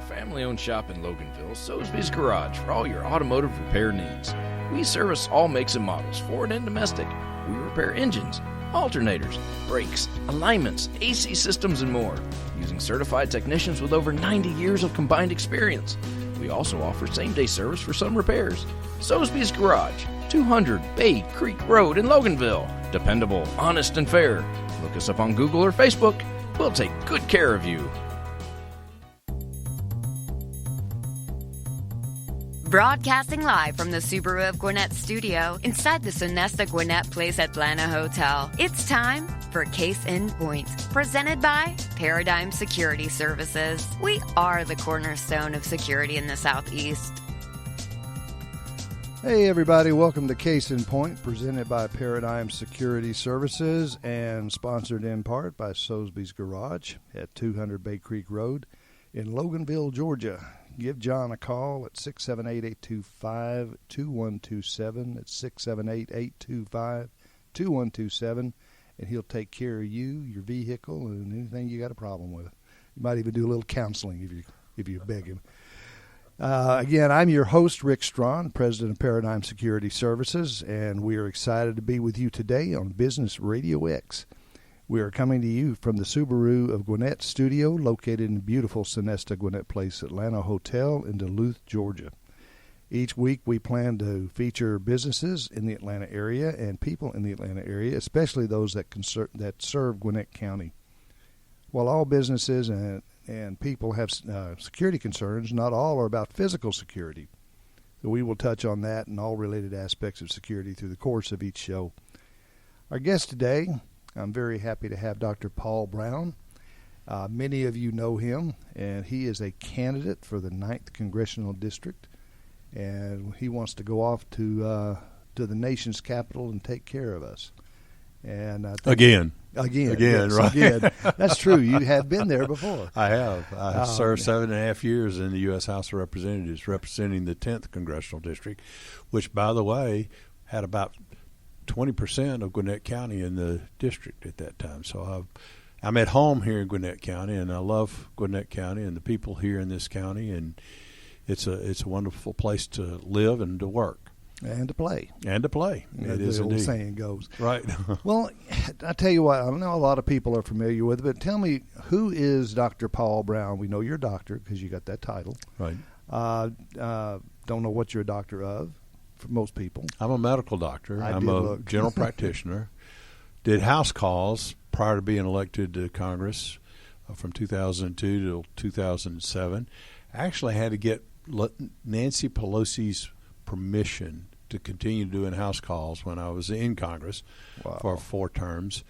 family-owned shop in Loganville, Soesby's Garage for all your automotive repair needs. We service all makes and models, foreign and domestic. We repair engines, alternators, brakes, alignments, AC systems, and more, using certified technicians with over 90 years of combined experience. We also offer same-day service for some repairs. Soesby's Garage, 200 Bay Creek Road in Loganville. Dependable, honest, and fair. Look us up on Google or Facebook. We'll take good care of you. Broadcasting live from the Subaru of Gwinnett studio inside the Sonesta Gwinnett Place Atlanta Hotel. It's time for Case in Point, presented by Paradigm Security Services. We are the cornerstone of security in the Southeast. Hey everybody, welcome to Case in Point, presented by Paradigm Security Services and sponsored in part by Soesby's Garage at 200 Bay Creek Road in Loganville, Georgia. Give John a call at 678-825-2127. It's 678-825-2127, and he'll take care of you, your vehicle, and anything you got a problem with. You might even do a little counseling if you beg him. Again, I'm your host, Rick Strawn, president of Paradigm Security Services, and we are excited to be with you today on Business RadioX. We are coming to you from the Subaru of Gwinnett studio, located in the beautiful Sonesta Gwinnett Place Atlanta Hotel in Duluth, Georgia. Each week, we plan to feature businesses in the Atlanta area and people in the Atlanta area, especially those that serve Gwinnett County. While all businesses and people have security concerns, not all are about physical security. So we will touch on that and all related aspects of security through the course of each show. Our guest today, I'm very happy to have Dr. Paul Broun. Many of you know him, and he is a candidate for the 9th Congressional District, and he wants to go off to the nation's capital and take care of us. And Again, yes, right? Again. That's true. You have been there before. I have. I served 7.5 years in the U.S. House of Representatives representing the 10th Congressional District, which, by the way, had about 20% of Gwinnett County in the district at that time. So I'm at home here in Gwinnett County, and I love Gwinnett County and the people here in this county, and it's a wonderful place to live and to work. And to play. It is the old indeed. saying goes. Right. Well, I tell you what, I know a lot of people are familiar with it, but tell me, who is Dr. Paul Broun? We know you're a doctor because you got that title. Right. Don't know what you're a doctor of for most people. I'm a medical doctor. I'm a general practitioner. Did house calls prior to being elected to Congress from 2002 to 2007. Actually had to get Nancy Pelosi's permission to continue doing house calls when I was in Congress for 4 terms,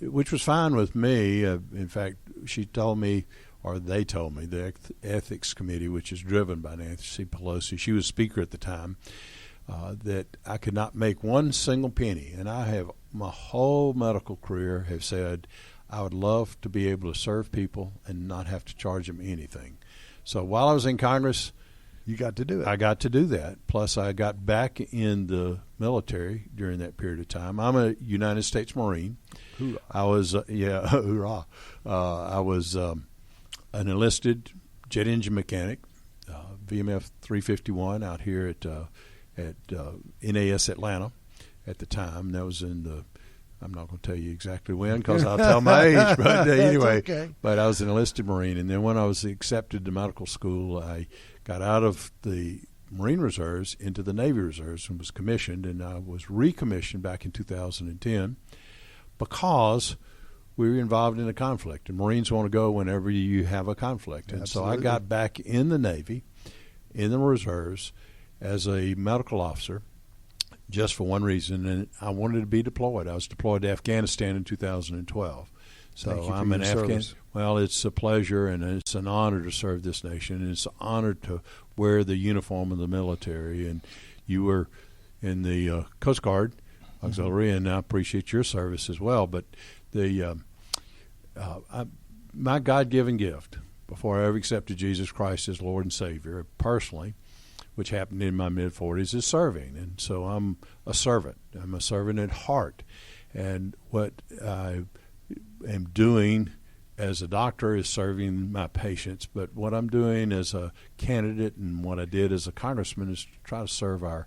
which was fine with me. In fact, she told me, or they told me, the Ethics Committee, which is driven by Nancy Pelosi, she was Speaker at the time, that I could not make one single penny. And I have, my whole medical career, have said I would love to be able to serve people and not have to charge them anything. So while I was in Congress, you got to do it. I got to do that. Plus, I got back in the military during that period of time. I'm a United States Marine. Hoorah. I was, hoorah. I was an enlisted jet engine mechanic, VMF 351 out here at NAS Atlanta at the time. That was in the, I'm not going to tell you exactly when because I'll tell my age, but anyway. Okay. But I was an enlisted Marine, and then when I was accepted to medical school, I got out of the Marine Reserves into the Navy Reserves and was commissioned, and I was recommissioned back in 2010 because we were involved in a conflict, and Marines want to go whenever you have a conflict. And Absolutely. So I got back in the Navy, in the Reserves, as a medical officer just for one reason, and I wanted to be deployed. I was deployed to Afghanistan in 2012. So I'm an Afghan. Well, it's a pleasure and it's an honor to serve this nation, and it's an honor to wear the uniform of the military. And you were in the Coast Guard Auxiliary, and I appreciate your service as well. But the my God-given gift before I ever accepted Jesus Christ as Lord and Savior personally, which happened in my mid-40s, is serving. And so I'm a servant. I'm a servant at heart. And what I am doing as a doctor is serving my patients, but what I'm doing as a candidate and what I did as a congressman is to try to serve our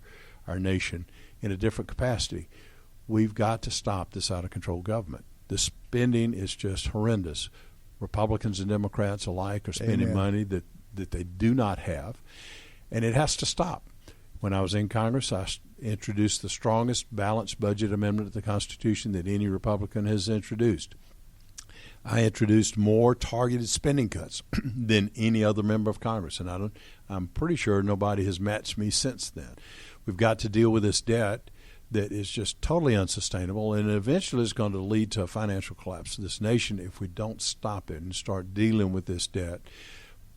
nation in a different capacity. We've got to stop this out-of-control government. The spending is just horrendous. Republicans and Democrats alike are spending Amen. money that they do not have, and it has to stop. When I was in Congress, I introduced the strongest balanced budget amendment to the Constitution that any Republican has introduced. I introduced more targeted spending cuts than any other member of Congress, and I'm pretty sure nobody has matched me since then. We've got to deal with this debt that is just totally unsustainable, and eventually is going to lead to a financial collapse of this nation if we don't stop it and start dealing with this debt,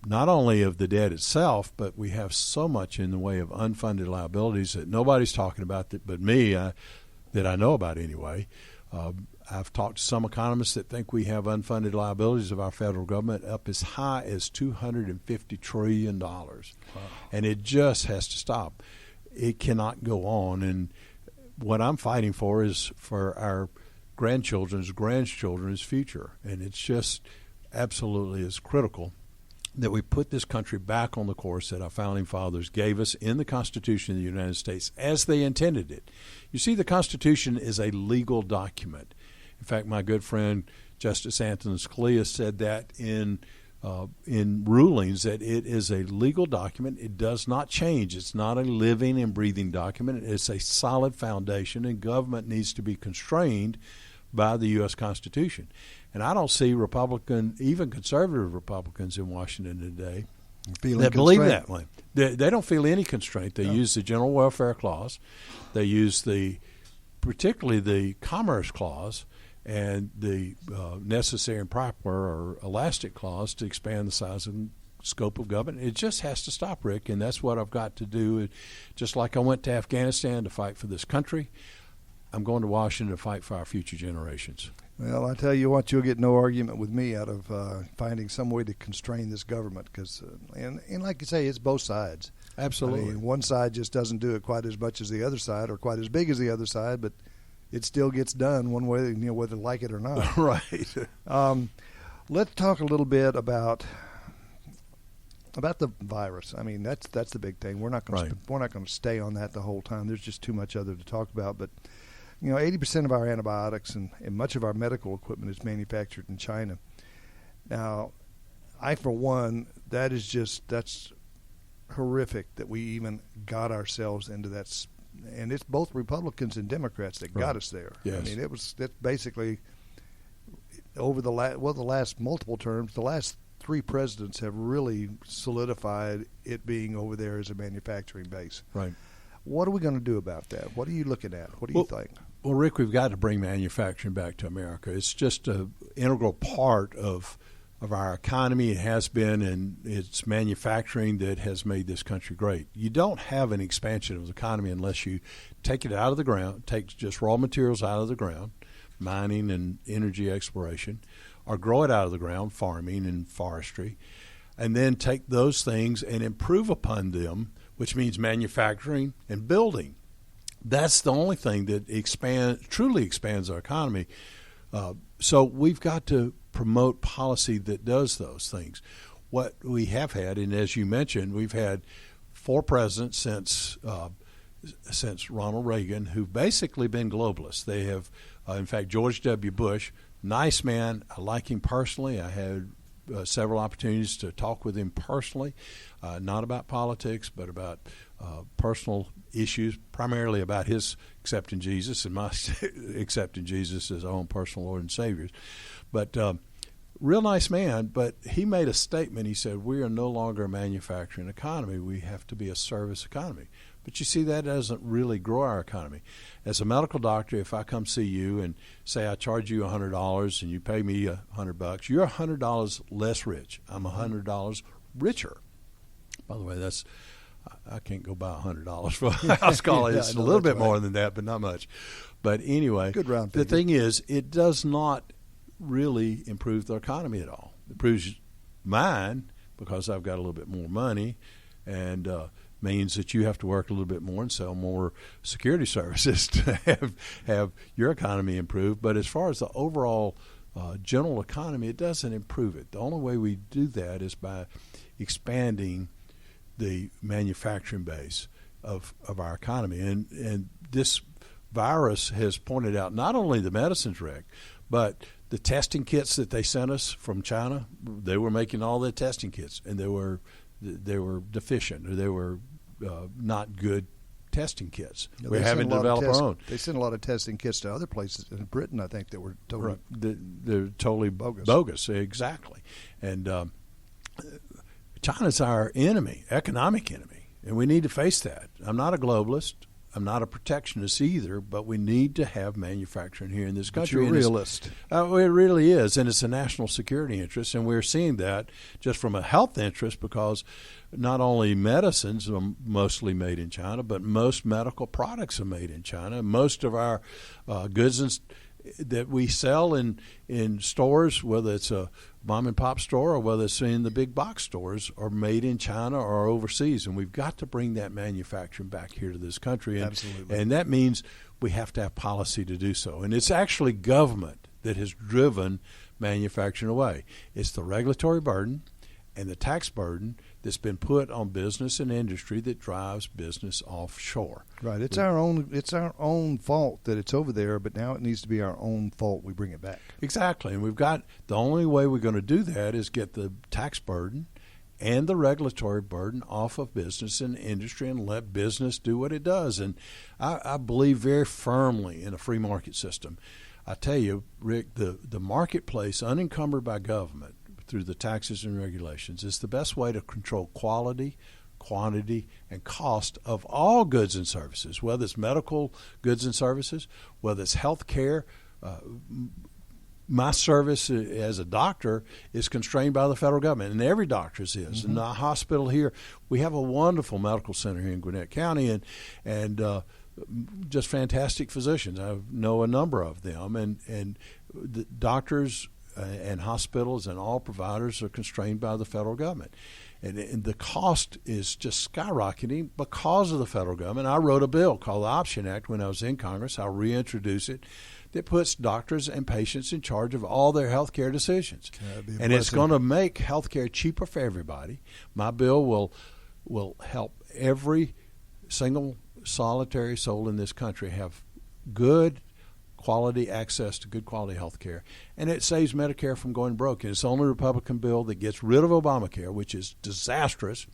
not only of the debt itself, but we have so much in the way of unfunded liabilities that nobody's talking about but me, that I know about anyway. I've talked to some economists that think we have unfunded liabilities of our federal government up as high as $250 trillion. Wow. And it just has to stop. It cannot go on. And what I'm fighting for is for our grandchildren's future. And it's just absolutely is critical that we put this country back on the course that our founding fathers gave us in the Constitution of the United States as they intended it. You see, the Constitution is a legal document. In fact, my good friend Justice Antonin Scalia said that in rulings that it is a legal document. It does not change. It's not a living and breathing document. It's a solid foundation, and government needs to be constrained by the U.S. Constitution. And I don't see even conservative Republicans in Washington today that believe that way. They don't feel any constraint. They use the General Welfare Clause. They use particularly the Commerce Clause and the necessary and proper or elastic clause to expand the size and scope of government. It just has to stop, Rick, and that's what I've got to do. Just like I went to Afghanistan to fight for this country, I'm going to Washington to fight for our future generations. Well, I tell you what, you'll get no argument with me out of finding some way to constrain this government, because, and like you say, it's both sides. Absolutely. I mean, one side just doesn't do it quite as much as the other side, or quite as big as the other side, but it still gets done one way, whether they like it or not. Right. Let's talk a little bit about the virus. I mean, that's the big thing. We're not going to stay on that the whole time. There's just too much other to talk about. But 80% of our antibiotics and much of our medical equipment is manufactured in China. Now, for one, that's horrific that we even got ourselves into that. And it's both Republicans and Democrats that got us there. Yes. I mean, it's basically over the last multiple terms, the last three presidents have really solidified it being over there as a manufacturing base. Right. What are we going to do about that? What are you looking at? What do you think? Well, Rick, we've got to bring manufacturing back to America. It's just an integral part of our economy. It has been, and it's manufacturing that has made this country great. You don't have an expansion of the economy unless you take it out of the ground, take just raw materials out of the ground, mining and energy exploration, or grow it out of the ground, farming and forestry, and then take those things and improve upon them, which means manufacturing and building. That's the only thing that truly expands our economy. So we've got to promote policy that does those things. What we have had, and as you mentioned, we've had 4 presidents since Ronald Reagan who've basically been globalists. They have, in fact, George W. Bush, nice man. I like him personally. I had several opportunities to talk with him personally, not about politics, but about personal issues, primarily about his accepting Jesus and my accepting Jesus as our own personal Lord and Savior. But real nice man, but he made a statement. He said, we are no longer a manufacturing economy. We have to be a service economy. But you see, that doesn't really grow our economy. As a medical doctor, if I come see you and say I charge you $100 and you pay me $100, you're $100 less rich. I'm $100 richer. By the way, I can't go buy $100 for a house call. It's a little bit more than that, but not much. But anyway, good round figure. The thing is, it does not really improve the economy at all. It improves mine because I've got a little bit more money, and means that you have to work a little bit more and sell more security services to have your economy improve. But as far as the overall general economy, it doesn't improve it. The only way we do that is by expanding the manufacturing base of our economy. And this virus has pointed out not only the medicines, Rick, but the testing kits that they sent us from China. They were making all their testing kits, and they were deficient, or they were not good testing kits. We're having to develop our own. They sent a lot of testing kits to other places in Britain, I think, that were totally they're totally bogus. Exactly. And China's our enemy, economic enemy, and we need to face that. I'm not a globalist. I'm not a protectionist either, but we need to have manufacturing here in this country. But you're a realist. It really is, and it's a national security interest, and we're seeing that just from a health interest, because not only medicines are mostly made in China, but most medical products are made in China. Most of our goods that we sell in stores, whether it's a mom and pop store or whether it's in the big box stores, are made in China or overseas, and we've got to bring that manufacturing back here to this country. And, absolutely. And that means we have to have policy to do so. And it's actually government that has driven manufacturing away. It's the regulatory burden and the tax burden that's been put on business and industry that drives business offshore. Right. It's our own fault that it's over there, but now it needs to be our own fault we bring it back. Exactly. And the only way we're going to do that is get the tax burden and the regulatory burden off of business and industry and let business do what it does. And I believe very firmly in a free market system. I tell you, Rick, the marketplace unencumbered by government through the taxes and regulations is the best way to control quality, quantity, and cost of all goods and services, whether it's medical goods and services, whether it's health care. My service as a doctor is constrained by the federal government, and every doctor's is. Mm-hmm. In the hospital here, we have a wonderful medical center here in Gwinnett County, and just fantastic physicians. I know a number of them, and the doctors and hospitals and all providers are constrained by the federal government. And the cost is just skyrocketing because of the federal government. I wrote a bill called the Option Act when I was in Congress. I'll reintroduce it, that puts doctors and patients in charge of all their health care decisions. And it's going to make health care cheaper for everybody. My bill will help every single solitary soul in this country have good quality access to good quality health care, and it saves Medicare from going broke. And it's the only Republican bill that gets rid of Obamacare, which is disastrous.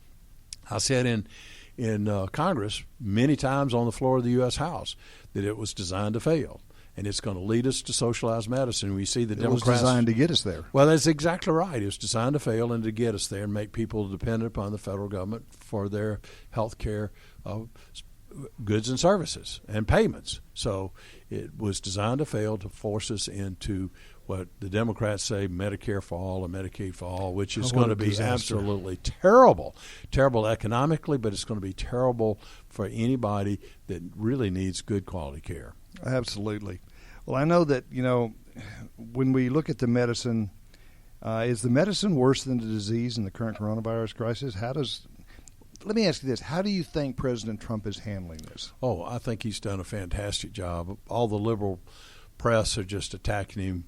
I said in Congress many times on the floor of the U.S. House that it was designed to fail, and it's going to lead us to socialized medicine. We see the Democrats. It was designed to get us there. Well, that's exactly right. It was designed to fail and to get us there and make people dependent upon the federal government for their health care goods and services and payments. So it was designed to fail, to force us into what the Democrats say Medicare for all or Medicaid for all, which is going to be absolutely terrible economically, but it's going to be terrible for anybody that really needs good quality care. Absolutely. Well, I know that, when we look at the medicine, is the medicine worse than the disease in the current coronavirus crisis? Let me ask you this. How do you think President Trump is handling this? Oh, I think he's done a fantastic job. All the liberal press are just attacking him.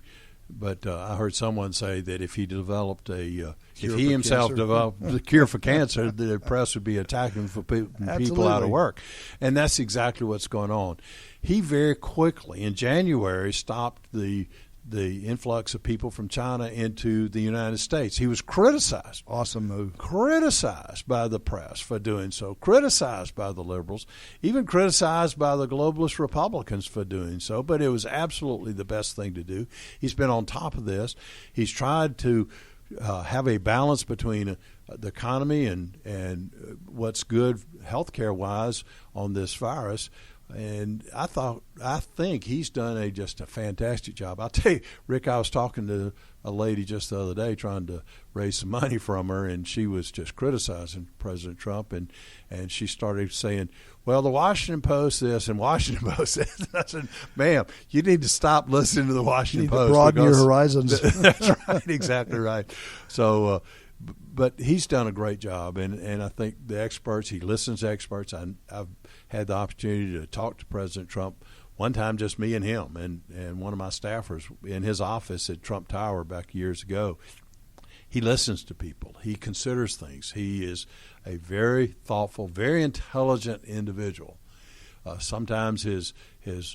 But I heard someone say that if he developed if he himself developed the cure for cancer, the press would be attacking him for people out of work. And that's exactly what's going on. He very quickly, in January, stopped the influx of people from China into the United States. He was criticized. Awesome move. Criticized by the press for doing so, criticized by the liberals, even criticized by the globalist Republicans for doing so, but it was absolutely the best thing to do. He's been on top of this. He's tried to have a balance between the economy and what's good healthcare-wise on this virus. And I think he's done just a fantastic job. I'll tell you, Rick, I was talking to a lady just the other day trying to raise some money from her, and she was just criticizing President Trump, and she started saying, well, the Washington Post this and Washington Post this. And I said, ma'am, you need to stop listening to the Washington Post. Broaden your horizons. That's right, exactly right. So, but he's done a great job, and I think the experts, he listens to experts. I've had the opportunity to talk to President Trump one time just me and him and one of my staffers in his office at Trump Tower back years ago. He listens to people. He considers things. He is a very thoughtful, very intelligent individual. Sometimes his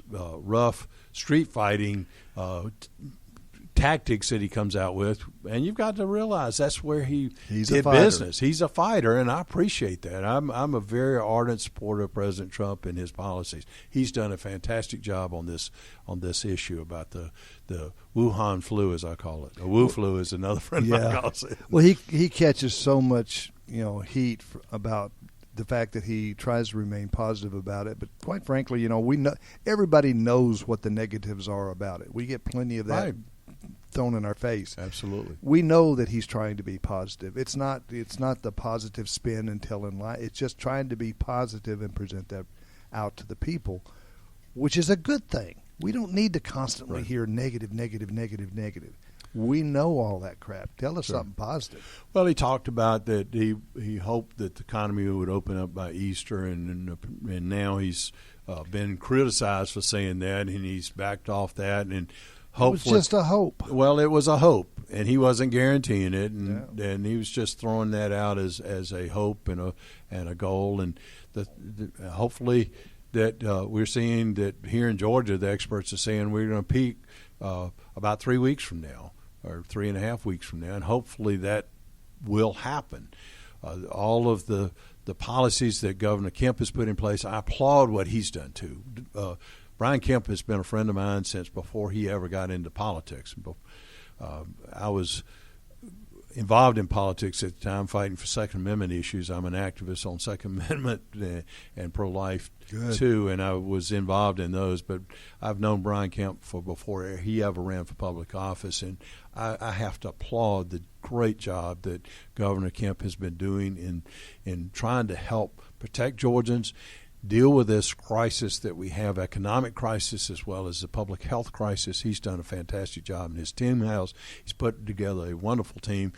rough street fighting tactics that he comes out with, and you've got to realize that's where he's did business. He's a fighter, and I appreciate that. I'm a very ardent supporter of President Trump and his policies. He's done a fantastic job on this issue about the Wuhan flu, as I call it. The Wu flu, as another friend of mine calls it. Well, he catches so much heat about the fact that he tries to remain positive about it, but quite frankly, we know everybody knows what the negatives are about it. We get plenty of that thrown in our face. Absolutely. We know that he's trying to be positive. It's not the positive spin and telling lie. It's just trying to be positive and present that out to the people, which is a good thing. We don't need to constantly hear negative. We know all that crap. Tell us something positive. Well, he talked about that he hoped that the economy would open up by Easter, and now he's been criticized for saying that, and he's backed off that, and hopefully, it was just a hope. Well, it was a hope, and he wasn't guaranteeing it, and he was just throwing that out as a hope and a goal, and hopefully that we're seeing that here in Georgia, the experts are saying we're going to peak about 3 weeks from now, or 3.5 weeks from now, and hopefully that will happen. All of the policies that Governor Kemp has put in place, I applaud what he's done too. Brian Kemp has been a friend of mine since before he ever got into politics. I was involved in politics at the time, fighting for Second Amendment issues. I'm an activist on Second Amendment and pro-life too, and I was involved in those. But I've known Brian Kemp for before he ever ran for public office, and I have to applaud the great job that Governor Kemp has been doing in trying to help protect Georgians, deal with this crisis that we have, economic crisis as well as the public health crisis. He's done a fantastic job in his team house. He's put together a wonderful team,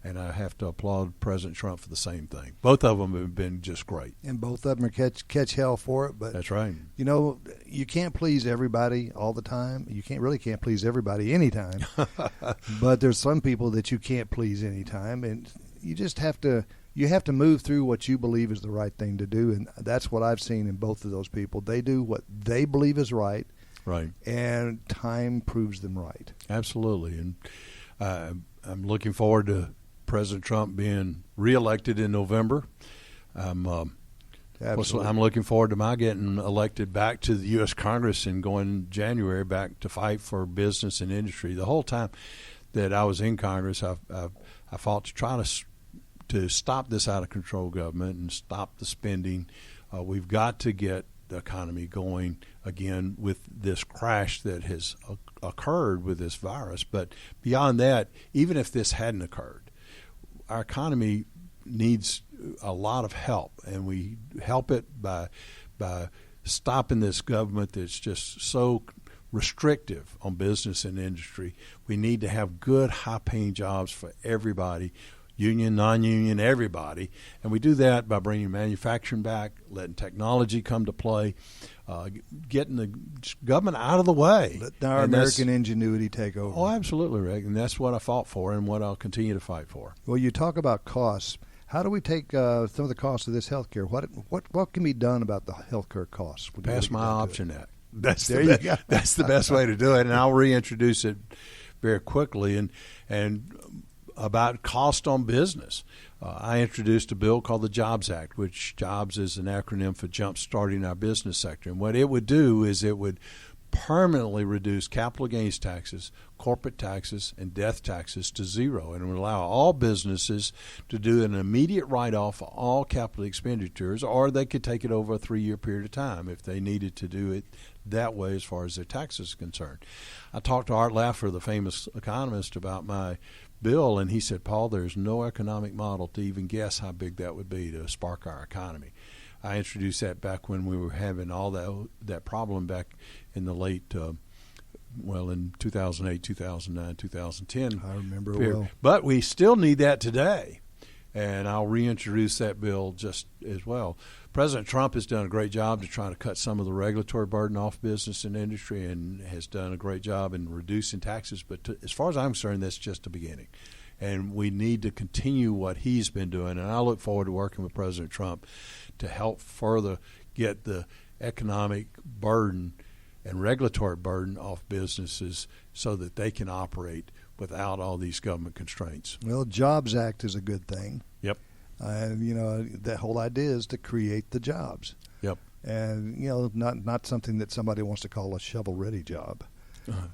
and I have to applaud President Trump for the same thing. Both of them have been just great. And both of them are catch hell for it. But that's right. You can't please everybody all the time. You can't please everybody anytime. But there's some people that you can't please anytime, and you just have to. You have to move through what you believe is the right thing to do, and that's what I've seen in both of those people. They do what they believe is right, and time proves them right. Absolutely, and I'm looking forward to President Trump being reelected in November. I'm looking forward to my getting elected back to the U.S. Congress and going in January back to fight for business and industry. The whole time that I was in Congress, I fought to try to stop this out-of-control government and stop the spending. We've got to get the economy going again with this crash that has occurred with this virus. But beyond that, even if this hadn't occurred, our economy needs a lot of help, and we help it by stopping this government that's just so restrictive on business and industry. We need to have good, high-paying jobs for everybody, union, non-union, everybody. And we do that by bringing manufacturing back, letting technology come to play, getting the government out of the way. Let our American ingenuity take over. Oh, absolutely, Rick. And that's what I fought for and what I'll continue to fight for. Well, you talk about costs. How do we take some of the costs of this health care? What can be done about the health care costs? Pass my option act. That's the best way to do it. And I'll reintroduce it very quickly. And about cost on business. I introduced a bill called the Jobs Act, which JOBS is an acronym for Jump Starting Our Business Sector. And what it would do is it would permanently reduce capital gains taxes, corporate taxes, and death taxes to zero, and it would allow all businesses to do an immediate write-off of all capital expenditures, or they could take it over a 3-year period of time if they needed to do it that way as far as their taxes are concerned. I talked to Art Laffer, the famous economist, about my bill, and he said, Paul, there's no economic model to even guess how big that would be to spark our economy. I introduced that back when we were having all that problem back in the late, in 2008, 2009, 2010. I remember it well. But we still need that today, and I'll reintroduce that bill just as well. President Trump has done a great job to try to cut some of the regulatory burden off business and industry, and has done a great job in reducing taxes. But as far as I'm concerned, that's just the beginning. And we need to continue what he's been doing. And I look forward to working with President Trump to help further get the economic burden and regulatory burden off businesses so that they can operate without all these government constraints. Well, Jobs Act is a good thing. Yep. The whole idea is to create the jobs. Yep. And, not something that somebody wants to call a shovel-ready job.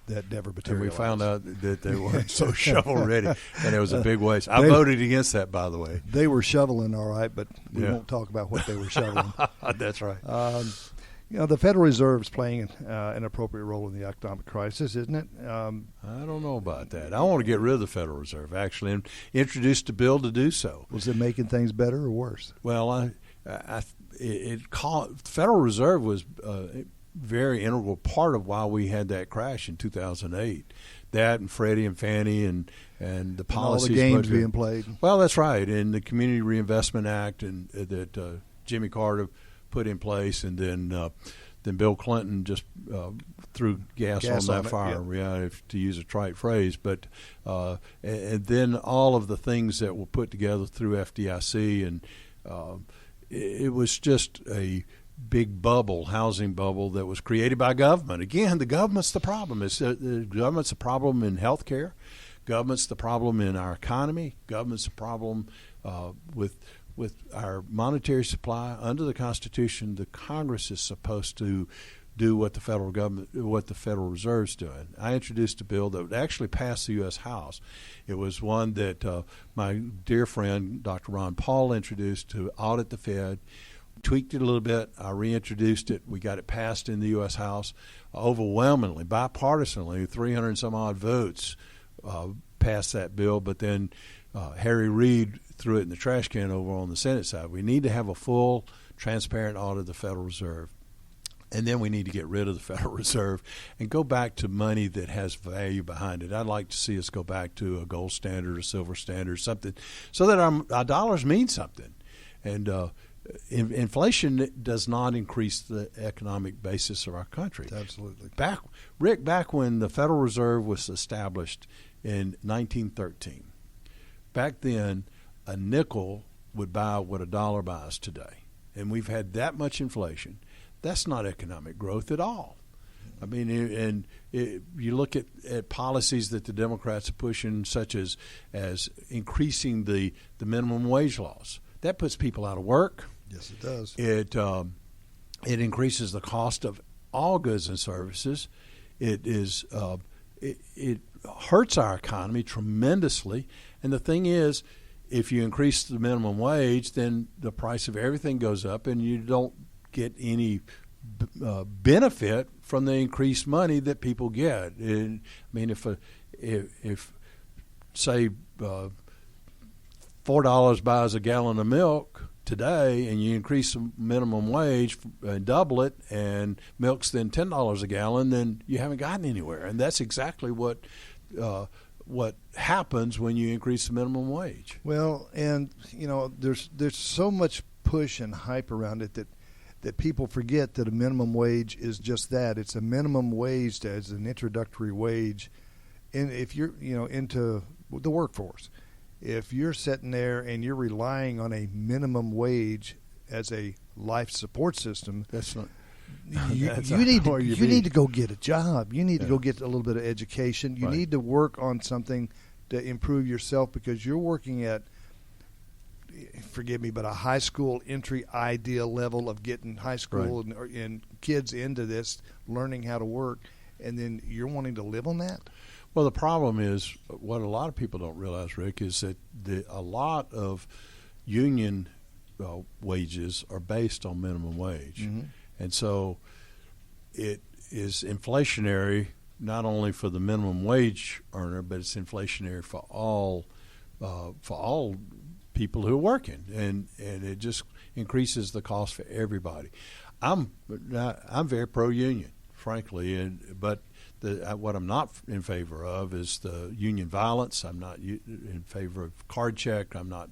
That never materialized. And we found out that they weren't so shovel-ready, and it was a big waste. I voted against that, by the way. They were shoveling all right, but we won't talk about what they were shoveling. That's right. The Federal Reserve is playing an appropriate role in the economic crisis, isn't it? I don't know about that. I want to get rid of the Federal Reserve, actually, and introduced a bill to do so. Was it making things better or worse? Well, the Federal Reserve was a very integral part of why we had that crash in 2008. That and Freddie and Fannie and the policies. And all the games being played. Well, that's right. And the Community Reinvestment Act and that Jimmy Carter put in place, and then Bill Clinton just threw gas on that fire, to use a trite phrase. But and then all of the things that were put together through FDIC, and it was just a big bubble, housing bubble that was created by government. Again, the government's the problem. The government's the problem in health care. Government's the problem in our economy. Government's the problem with our monetary supply. Under the Constitution, the Congress is supposed to do what the Federal Reserve's doing. I introduced a bill that would actually pass the U.S. House. It was one that my dear friend, Dr. Ron Paul, introduced to audit the Fed. Tweaked it a little bit. I reintroduced it. We got it passed in the U.S. House overwhelmingly, bipartisanly, 300 and some odd votes passed that bill. But then Harry Reid threw it in the trash can over on the Senate side. We need to have a full, transparent audit of the Federal Reserve. And then we need to get rid of the Federal Reserve and go back to money that has value behind it. I'd like to see us go back to a gold standard or silver standard, something, so that our dollars mean something. And inflation does not increase the economic basis of our country. Absolutely. Back when the Federal Reserve was established in 1913, back then a nickel would buy what a dollar buys today. And we've had that much inflation. That's not economic growth at all. I mean, you look at policies that the Democrats are pushing, such as increasing the minimum wage laws. That puts people out of work. Yes, it does. It increases the cost of all goods and services. It hurts our economy tremendously. And the thing is, if you increase the minimum wage, then the price of everything goes up, and you don't get any benefit from the increased money that people get. If say $4 buys a gallon of milk today, and you increase the minimum wage and double it, and milk's then $10 a gallon, then you haven't gotten anywhere. And that's exactly what happens when you increase the minimum wage. Well, and there's so much push and hype around it that people forget that a minimum wage is just that. It's a minimum wage as an introductory wage, and if you're into the workforce. If you're sitting there and you're relying on a minimum wage as a life support system, that's not. You need to go get a job. You need to go get a little bit of education. You need to work on something to improve yourself, because you're working at, forgive me, but a high school entry ideal level of getting high school and kids into this, learning how to work, and then you're wanting to live on that? Well, the problem is, what a lot of people don't realize, Rick, is that a lot of union wages are based on minimum wage. Mm-hmm. And so it is inflationary not only for the minimum wage earner, but it's inflationary for all people who are working, and it just increases the cost for everybody. I'm very pro-union, frankly, but what I'm not in favor of is the union violence. I'm not in favor of card check. I'm not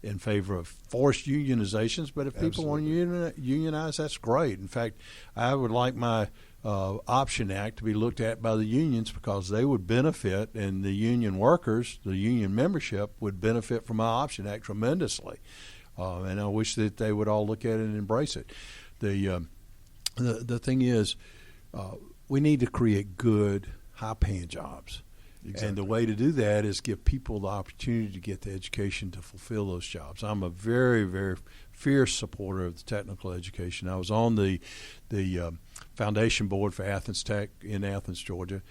in favor of forced unionizations, but if people want to unionize, that's great. In fact, I would like my Option Act to be looked at by the unions because they would benefit, and the union workers, the union membership, would benefit from my Option Act tremendously. And I wish that they would all look at it and embrace it. The thing is, we need to create good, high-paying jobs. Exactly. And the way to do that is give people the opportunity to get the education to fulfill those jobs. I'm a very, very fierce supporter of the technical education. I was on the foundation board for Athens Tech in Athens, Georgia,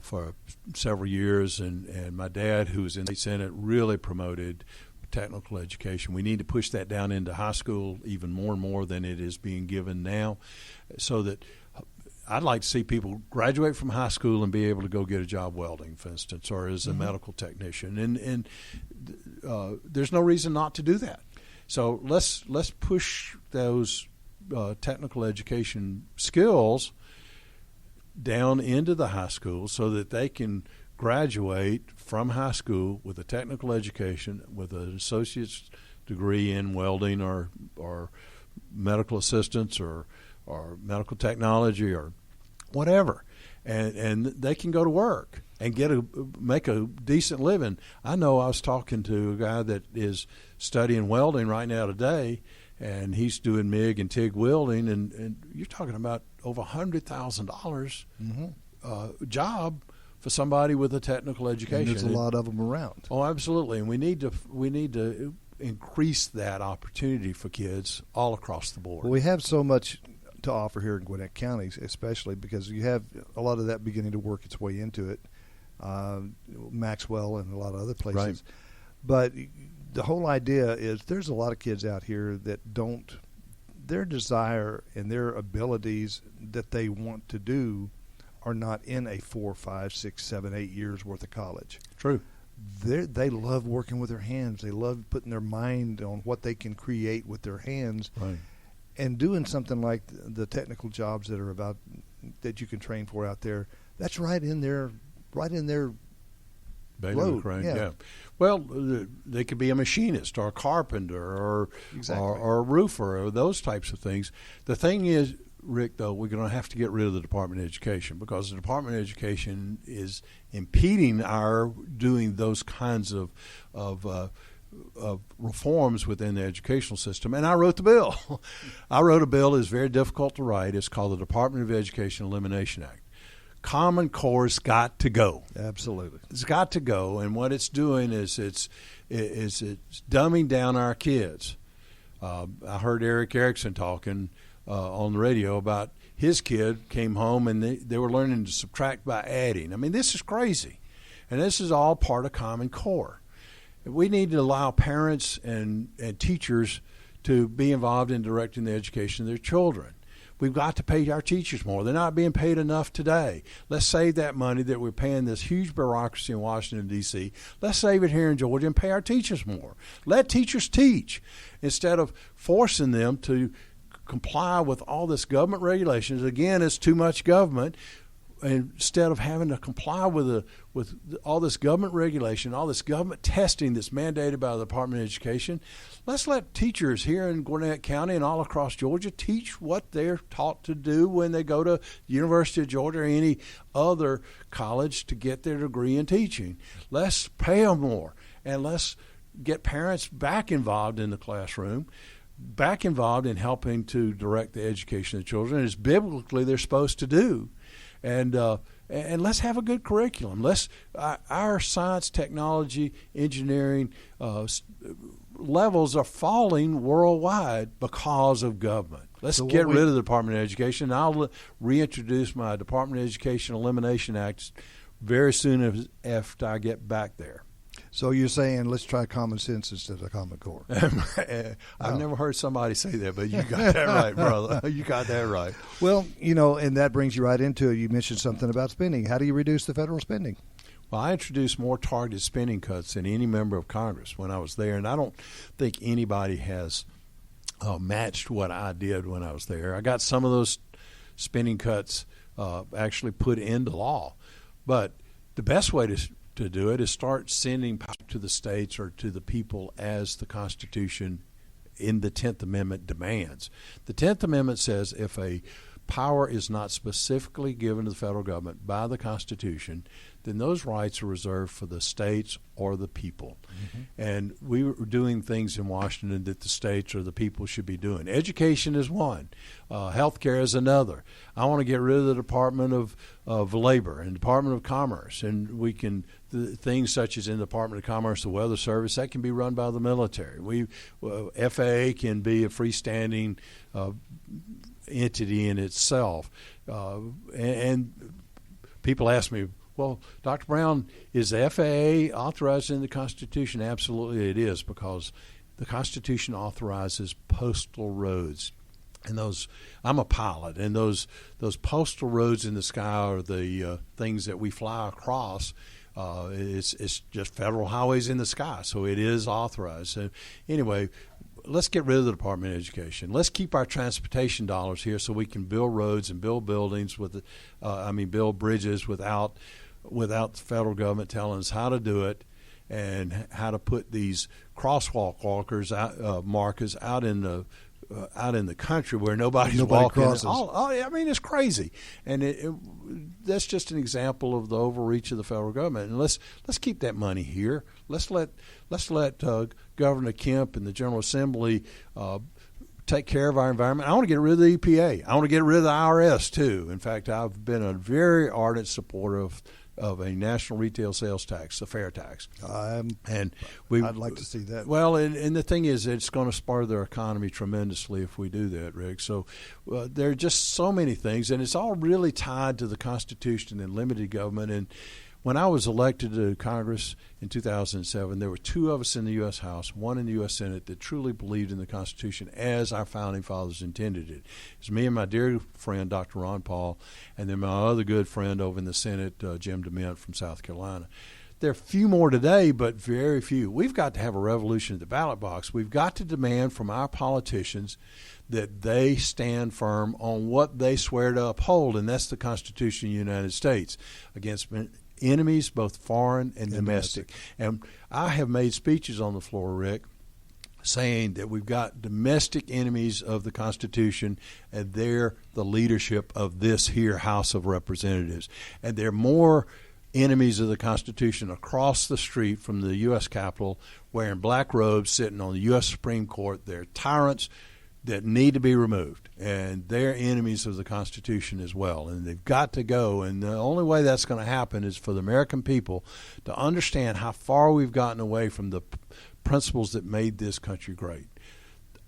for several years, and my dad, who was in the Senate, really promoted technical education. We need to push that down into high school even more and more than it is being given now, so that I'd like to see people graduate from high school and be able to go get a job welding, for instance, or as a medical technician. And there's no reason not to do that. So let's push those technical education skills down into the high school so that they can graduate from high school with a technical education, with an associate's degree in welding or medical assistance or medical technology or whatever, and they can go to work and make a decent living. I know I was talking to a guy that is studying welding right now today, and he's doing MIG and TIG welding, and you're talking about over $100,000 job for somebody with a technical education. And there's a lot of them around. Oh, absolutely, and we need to increase that opportunity for kids all across the board. Well, we have so much to offer here in Gwinnett County, especially because you have a lot of that beginning to work its way into it, Maxwell and a lot of other places. Right. But the whole idea is there's a lot of kids out here that their desire and their abilities that they want to do are not in a 4, 5, 6, 7, 8 years worth of college. True. They love working with their hands. They love putting their mind on what they can create with their hands. Right. And doing something like the technical jobs that you can train for out there, that's right in their road. Right. Yeah. Well, they could be a machinist or a carpenter or a roofer or those types of things. The thing is, Rick, though, we're going to have to get rid of the Department of Education because the Department of Education is impeding our doing those kinds of reforms within the educational system. And I wrote the bill. I wrote a bill that's very difficult to write. It's called the Department of Education Elimination Act. Common Core's got to go. Absolutely. It's got to go. And what it's doing is it's dumbing down our kids. I heard Eric Erickson talking on the radio about his kid came home and they were learning to subtract by adding. I mean, this is crazy. And this is all part of Common Core. We need to allow parents and teachers to be involved in directing the education of their children. We've got to pay our teachers more. They're not being paid enough today. Let's save that money that we're paying this huge bureaucracy in Washington, D.C. Let's save it here in Georgia and pay our teachers more. Let teachers teach instead of forcing them to comply with all this government regulations. Again, it's too much government. Instead of having to comply with all this government regulation, all this government testing that's mandated by the Department of Education, let's let teachers here in Gwinnett County and all across Georgia teach what they're taught to do when they go to the University of Georgia or any other college to get their degree in teaching. Let's pay them more, and let's get parents back involved in the classroom, back involved in helping to direct the education of children as biblically they're supposed to do. And let's have a good curriculum. Our science, technology, engineering levels are falling worldwide because of government. Let's get rid of the Department of Education. I'll reintroduce my Department of Education Elimination Act very soon after I get back there. So you're saying let's try common sense instead of Common Core. I've never heard somebody say that, but you got that right, brother. You got that right. Well, and that brings you right into it. You mentioned something about spending. How do you reduce the federal spending? Well, I introduced more targeted spending cuts than any member of Congress when I was there, and I don't think anybody has matched what I did when I was there. I got some of those spending cuts actually put into law, but the best way to to do it is start sending power to the states or to the people as the Constitution in the 10th Amendment demands. The 10th Amendment says if a power is not specifically given to the federal government by the Constitution, then those rights are reserved for the states or the people. Mm-hmm. And we were doing things in Washington that the states or the people should be doing. Education is one. Healthcare is another. I want to get rid of the Department of Labor and Department of Commerce. And we can, things such as in the Department of Commerce, the Weather Service, that can be run by the military. FAA can be a freestanding entity in itself. And people ask me, well, Dr. Brown, is the FAA authorized in the Constitution? Absolutely it is, because the Constitution authorizes postal roads. And those, I'm a pilot, and those postal roads in the sky are the things that we fly across. It's just federal highways in the sky, so it is authorized. So anyway, let's get rid of the Department of Education. Let's keep our transportation dollars here so we can build roads and build buildings build bridges without the federal government telling us how to do it and how to put these crosswalk markers out in the country where nobody's walking. It's crazy, and that's just an example of the overreach of the federal government. And let's keep that money here. Let's let Governor Kemp and the General Assembly take care of our environment. I want to get rid of the EPA. I want to get rid of the IRS too. In fact, I've been a very ardent supporter of a national retail sales tax, a fair tax. I'd like to see that. Well, and the thing is, it's going to spur their economy tremendously if we do that, Rick. So there are just so many things, and it's all really tied to the Constitution and limited government. And when I was elected to Congress in 2007, there were two of us in the U.S. House, one in the U.S. Senate, that truly believed in the Constitution as our founding fathers intended it. It was me and my dear friend, Dr. Ron Paul, and then my other good friend over in the Senate, Jim DeMint from South Carolina. There are few more today, but very few. We've got to have a revolution at the ballot box. We've got to demand from our politicians that they stand firm on what they swear to uphold, and that's the Constitution of the United States against enemies, both foreign and domestic. And I have made speeches on the floor, Rick, saying that we've got domestic enemies of the Constitution, and they're the leadership of this here House of Representatives. And they're more enemies of the Constitution across the street from the U.S. Capitol, wearing black robes, sitting on the U.S. Supreme Court. They're tyrants that need to be removed, and they're enemies of the Constitution as well, and they've got to go. And the only way that's going to happen is for the American people to understand how far we've gotten away from the principles that made this country great.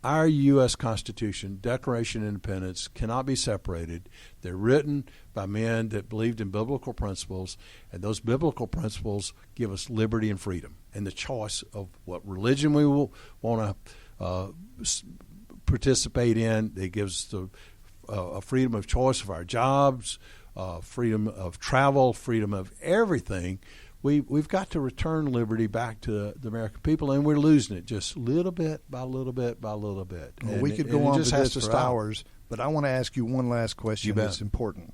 Our U.S. Constitution, Declaration of Independence, cannot be separated. They're written by men that believed in biblical principles, and those biblical principles give us liberty and freedom and the choice of what religion we will want to participate in. It gives us a freedom of choice of our jobs, freedom of travel, freedom of everything. We've got to return liberty back to the American people, and we're losing it just little bit by little bit by little bit. Well, we could go on with this for hours, but I want to ask you one last question that's important.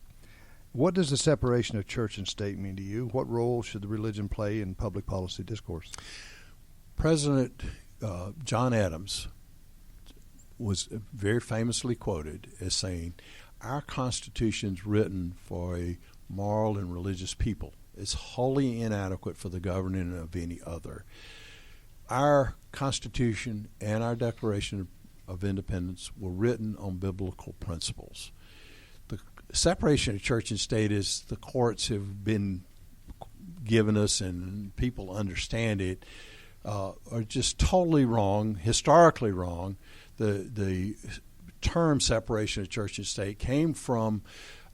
What does the separation of church and state mean to you? What role should the religion play in public policy discourse? President John Adams was very famously quoted as saying, "Our Constitution's written for a moral and religious people. It's wholly inadequate for the governing of any other." Our Constitution and our Declaration of Independence were written on biblical principles. The separation of church and state, as the courts have been given us and people understand it, are just totally wrong, historically wrong. The term separation of church and state came from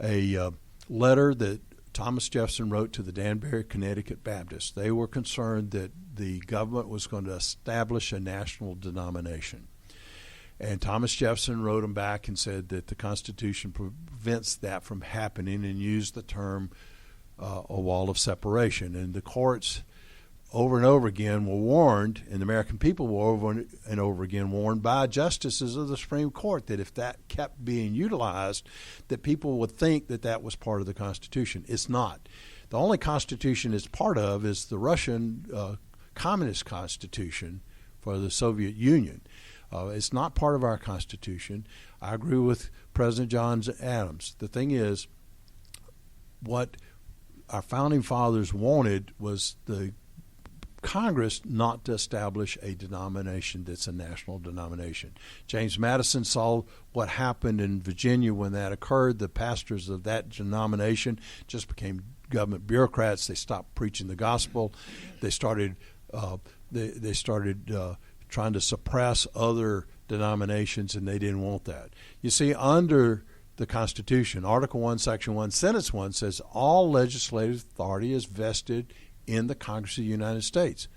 a letter that Thomas Jefferson wrote to the Danbury, Connecticut Baptists. They were concerned that the government was going to establish a national denomination. And Thomas Jefferson wrote them back and said that the Constitution prevents that from happening, and used the term a wall of separation. And the courts over and over again were warned, and the American people were over and over again warned by justices of the Supreme Court that if that kept being utilized, that people would think that that was part of the Constitution. It's not. The only constitution it's part of is the Russian Communist Constitution for the Soviet Union. It's not part of our Constitution. I agree with President John Adams. The thing is, what our founding fathers wanted was the Congress not to establish a denomination that's a national denomination. James Madison saw what happened in Virginia when that occurred. The pastors of that denomination just became government bureaucrats. They stopped preaching the gospel. They started trying to suppress other denominations, and they didn't want that. You see, under the Constitution, Article 1, Section 1, Sentence 1 says all legislative authority is vested in the Congress of the United States.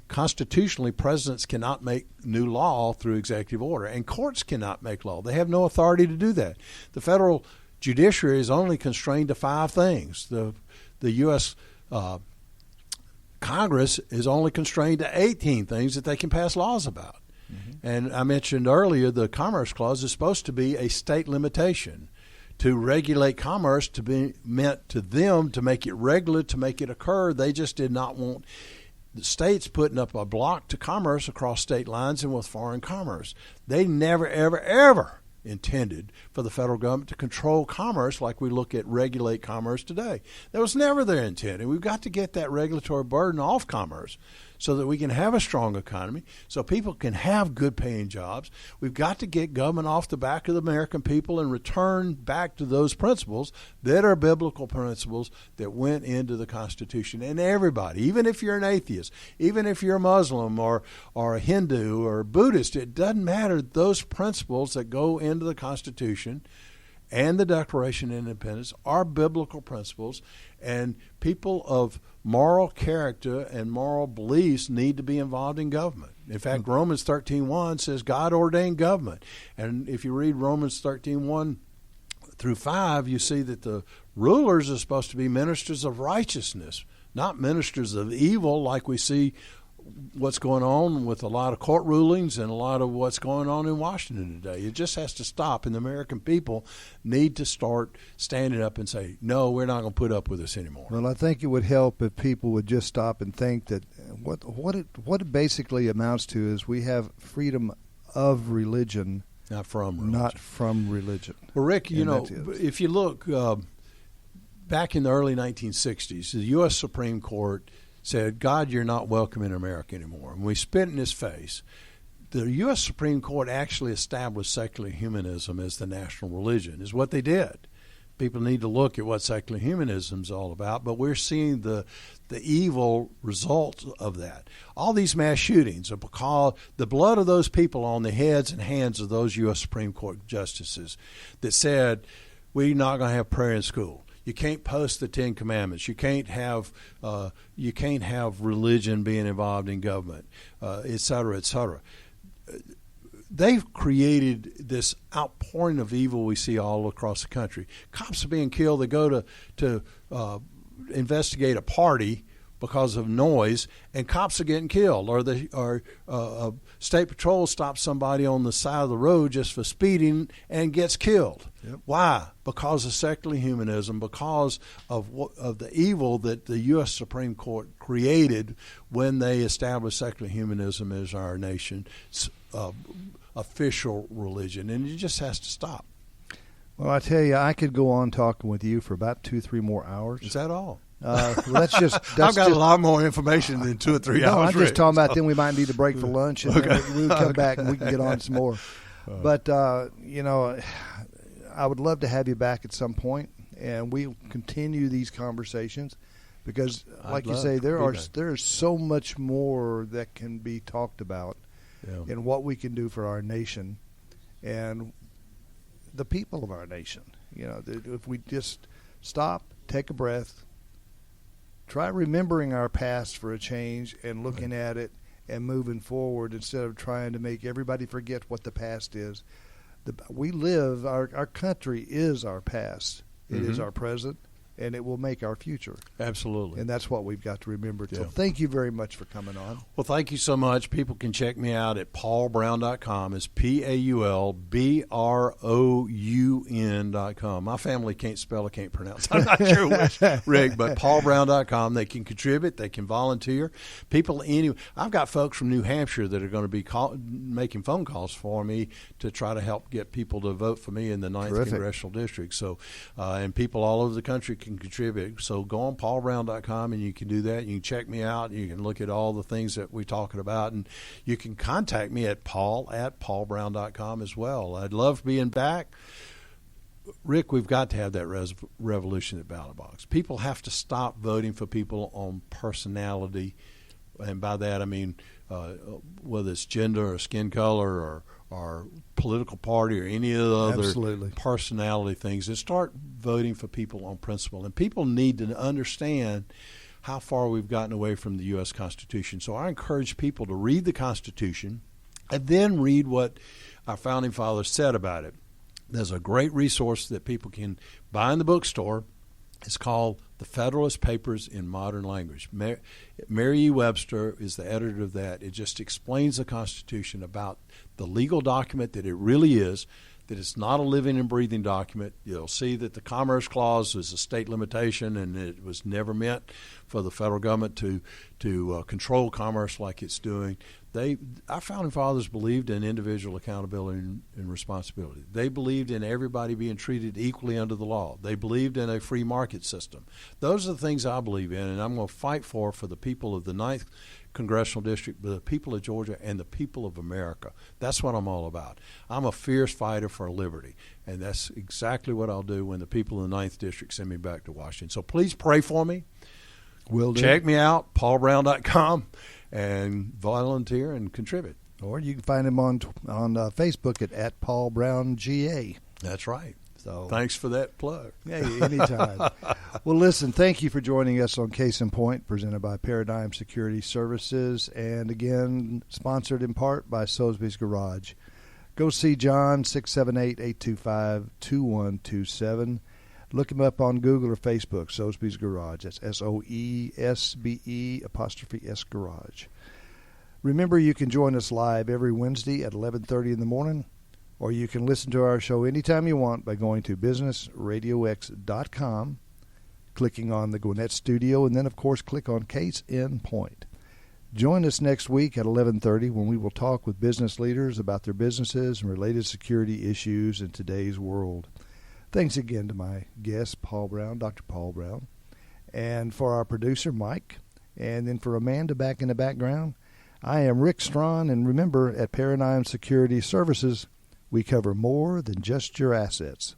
Constitutionally, presidents cannot make new law through executive order, and courts cannot make law. They have no authority to do that. The federal judiciary is only constrained to 5 things. The U.S. Congress is only constrained to 18 things that they can pass laws about. Mm-hmm. And I mentioned earlier the Commerce Clause is supposed to be a state limitation to regulate commerce, to be meant to them to make it regular, to make it occur. They just did not want the states putting up a block to commerce across state lines and with foreign commerce. They never, ever, ever intended for the federal government to control commerce like we look at regulate commerce today. That was never their intent, and we've got to get that regulatory burden off commerce so that we can have a strong economy, so people can have good paying jobs. We've got to get government off the back of the American people and return back to those principles that are biblical principles that went into the Constitution. And everybody, even if you're an atheist, even if you're a Muslim or a Hindu or Buddhist, it doesn't matter. Those principles that go into the Constitution and the Declaration of Independence are biblical principles, and people of moral character and moral beliefs need to be involved in government. In fact, Romans 13:1 says God ordained government. And if you read Romans 13:1 through 5, you see that the rulers are supposed to be ministers of righteousness, not ministers of evil like we see what's going on with a lot of court rulings and a lot of what's going on in Washington today. It just has to stop, and the American people need to start standing up and say, no, we're not going to put up with this anymore. Well, I think it would help if people would just stop and think that what it basically amounts to is we have freedom of religion, not from religion. Not from religion. Well, Rick, if you look back in the early 1960s, the U.S. Supreme Court said, God, you're not welcome in America anymore. And we spit in his face. The U.S. Supreme Court actually established secular humanism as the national religion, is what they did. People need to look at what secular humanism is all about, but we're seeing the evil results of that. All these mass shootings are because the blood of those people on the heads and hands of those U.S. Supreme Court justices that said, we're not going to have prayer in school. You can't post the 10 Commandments. You can't have religion being involved in government, et cetera, et cetera. They've created this outpouring of evil we see all across the country. Cops are being killed. They go to investigate a party because of noise, and cops are getting killed. Or State Patrol stops somebody on the side of the road just for speeding and gets killed. Yep. Why? Because of secular humanism, because of the evil that the U.S. Supreme Court created when they established secular humanism as our nation's official religion. And it just has to stop. Well, I tell you, I could go on talking with you for about 2-3 more hours. Is that all? I've got a lot more information than 2 or 3 hours. No, I'm just talking about then we might need a break for lunch, and then we'll come back and we can get on some more. But, I would love to have you back at some point, and we'll continue these conversations because, like you say, there is so much more that can be talked about in what we can do for our nation and the people of our nation. If we just stop, take a breath, try remembering our past for a change and looking at it and moving forward instead of trying to make everybody forget what the past is. Our country is our past. It is our present, and it will make our future. Absolutely. And that's what we've got to remember. So thank you very much for coming on. Well, thank you so much. People can check me out at paulbroun.com. It's PaulBroun.com. My family can't spell, I can't pronounce. I'm not sure which, Rick, but paulbroun.com. They can contribute. They can volunteer. I've got folks from New Hampshire that are going to be making phone calls for me to try to help get people to vote for me in the 9th Congressional District. So, and people all over the country can contribute. So go on paulbroun.com and you can do that. You can check me out. You can look at all the things that we're talking about, and you can contact me at paul@paulbroun.com as well. I'd love being back. Rick, we've got to have that revolution at ballot box. People have to stop voting for people on personality, and by that I mean whether it's gender or skin color or political party or any of the other personality things, and start voting for people on principle. And people need to understand how far we've gotten away from the U.S. Constitution. So I encourage people to read the Constitution and then read what our Founding Fathers said about it. There's a great resource that people can buy in the bookstore. It's called The Federalist Papers in Modern Language. Mary E. Webster is the editor of that. It just explains the Constitution about the legal document that it really is, that it's not a living and breathing document. You'll see that the Commerce Clause is a state limitation, and it was never meant for the federal government to control commerce like it's doing. Our Founding Fathers believed in individual accountability and responsibility. They believed in everybody being treated equally under the law. They believed in a free market system. Those are the things I believe in, and I'm going to fight for the people of the 9th Congressional District, the people of Georgia, and the people of America. That's what I'm all about. I'm a fierce fighter for liberty, and that's exactly what I'll do when the people in the 9th District send me back to Washington. So please pray for me. Will do. Check me out, paulbroun.com, and volunteer and contribute. Or you can find him on Facebook at @PaulBrownGA. That's right. So thanks for that plug. Hey, anytime. Well, listen, thank you for joining us on Case in Point, presented by Paradigm Security Services, and again, sponsored in part by Sotheby's Garage. Go see John, 678-825-2127. Look him up on Google or Facebook, Sotheby's Garage. That's SOESBE''S Garage. Remember, you can join us live every Wednesday at 11:30 in the morning, or you can listen to our show anytime you want by going to businessradiox.com, clicking on the Gwinnett Studio, and then, of course, click on Case in Point. Join us next week at 11:30 when we will talk with business leaders about their businesses and related security issues in today's world. Thanks again to my guest, Paul Broun, Dr. Paul Broun, and for our producer, Mike, and then for Amanda back in the background. I am Rick Strawn, and remember, at Paradigm Security Services, we cover more than just your assets.